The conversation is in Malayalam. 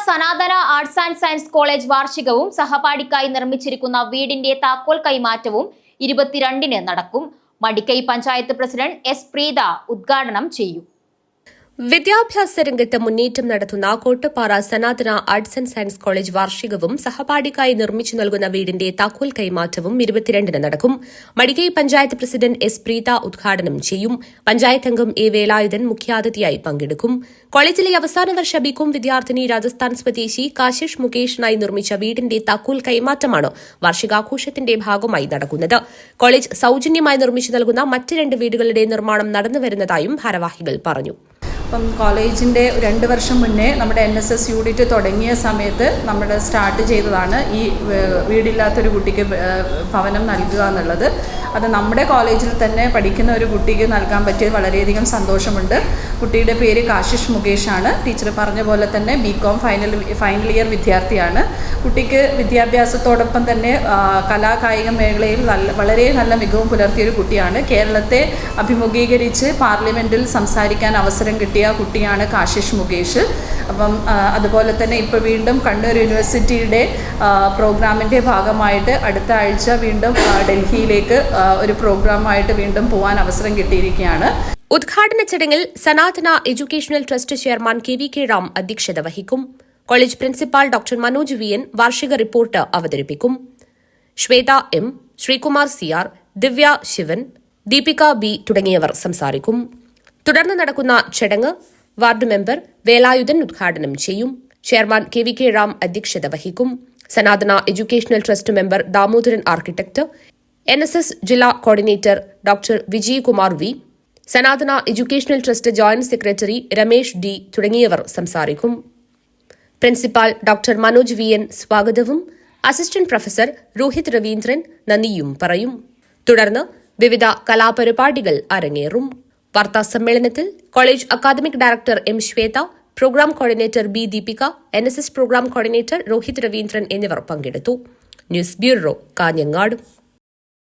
സനാതന ആർട്സ് ആൻഡ് സയൻസ് കോളേജ് വാർഷികവും സഹപാഠിക്കായി നിർമ്മിച്ചിരിക്കുന്ന വീടിന്റെ താക്കോൽ കൈമാറ്റവും 22-ന് നടക്കും. മടിക്കൈ പഞ്ചായത്ത് പ്രസിഡന്റ് എസ് പ്രീത ഉദ്ഘാടനം ചെയ്യും. വിദ്യാഭ്യാസ രംഗത്ത് മുന്നേറ്റം നടത്തുന്ന കോട്ടപ്പാറ സനാതന ആർട്സ് ആൻഡ് സയൻസ് കോളേജ് വാർഷികവും സഹപാഠിക്കായി നിർമ്മിച്ചു നൽകുന്ന വീടിന്റെ താക്കോൽ കൈമാറ്റവും 22-ന് നടക്കും. മടിക്കൈ പഞ്ചായത്ത് പ്രസിഡന്റ് എസ് പ്രീത ഉദ്ഘാടനം ചെയ്യും. പഞ്ചായത്ത് അംഗം എ വേലായുധൻ മുഖ്യാതിഥിയായി പങ്കെടുക്കും. കോളേജിലെ അവസാന വർഷ ബികോം വിദ്യാർത്ഥിനി രാജസ്ഥാൻ സ്വദേശി കാശിഷ് മുകേഷിനായി നിർമ്മിച്ച വീടിന്റെ താക്കോൽ കൈമാറ്റമാണ് വാർഷികാഘോഷത്തിന്റെ ഭാഗമായി നടക്കുന്നത്. കോളേജ് സൌജന്യമായി നിർമ്മിച്ചു നൽകുന്ന മറ്റ് 2 വീടുകളുടെ നിർമ്മാണം നടന്നുവരുന്നതായും ഭാരവാഹികൾ പറഞ്ഞു. കോളേജിൻ്റെ 2 വർഷം മുന്നേ നമ്മുടെ NSS യൂണിറ്റ് തുടങ്ങിയ സമയത്ത് നമ്മൾ സ്റ്റാർട്ട് ചെയ്തതാണ് ഈ വീടില്ലാത്തൊരു കുട്ടിക്ക് ഭവനം നൽകുക എന്നുള്ളത്. അത് നമ്മുടെ കോളേജിൽ തന്നെ പഠിക്കുന്ന ഒരു കുട്ടിക്ക് നൽകാൻ പറ്റിയത് വളരെയധികം സന്തോഷമുണ്ട്. കുട്ടിയുടെ പേര് കാശിഷ് മുകേഷാണ്. ടീച്ചർ പറഞ്ഞ പോലെ തന്നെ ബികോം ഫൈനൽ ഇയർ വിദ്യാർത്ഥിയാണ്. കുട്ടിക്ക് വിദ്യാഭ്യാസത്തോടൊപ്പം തന്നെ കലാകായിക മേഖലയിൽ വളരെ നല്ല മികവും പുലർത്തിയൊരു കുട്ടിയാണ്. കേരളത്തെ അഭിമുഖീകരിച്ച് പാർലമെൻറ്റിൽ സംസാരിക്കാൻ അവസരം കിട്ടിയ കുട്ടിയാണ് കാശിഷ് മുകേഷ്. അപ്പം അതുപോലെ തന്നെ ഇപ്പോൾ വീണ്ടും കണ്ണൂർ യൂണിവേഴ്സിറ്റിയുടെ പ്രോഗ്രാമിൻ്റെ ഭാഗമായിട്ട് അടുത്ത ആഴ്ച വീണ്ടും ഡൽഹിയിലേക്ക് ഒരു പ്രോഗ്രാമായിട്ട് വീണ്ടും പോകാൻ അവസരം കിട്ടിയിരിക്കുകയാണ്. ഉദ്ഘാടന ചടങ്ങിൽ സനാതന educational trust chairman KVK Ram അധ്യക്ഷത വഹിക്കും. College principal doctor Manoj VN വാർഷിക റിപ്പോർട്ട് അവതരിപ്പിക്കും. ശ്വേത M, ശ്രീകുമാർ CR, ദിവ്യ ശിവൻ, ദീപിക B തുടങ്ങിയവർ സംസാരിക്കും. തുടർന്ന് നടക്കുന്ന ചടങ്ങ് വാർഡ് മെമ്പർ വേലായുധൻ ഉദ്ഘാടനം ചെയ്യും. ചെയർമാൻ KVK റാം അധ്യക്ഷത വഹിക്കും. Sanathana educational trust member Damodaran architect, NSS ജില്ലാ coordinator doctor Vijay Kumar V, Sanathana educational trust joint secretary Ramesh D തുടങ്ങിയവർ സംസാരിക്കും. പ്രിൻസിപ്പാൾ ഡോക്ടർ മനോജ് VN സ്വാഗതവും അസിസ്റ്റന്റ് പ്രൊഫസർ രോഹിത് രവീന്ദ്രൻ നന്ദിയും പറയും. തുടർന്ന് വിവിധ കലാപരിപാടികൾ അരങ്ങേറും. വാർത്താസമ്മേളനത്തിൽ college academic director M Shweta, program coordinator B Deepika, NSS program coordinator Rohit Raveendran എന്നിവർ പങ്കെടുത്തു. News bureau, Kanhangad.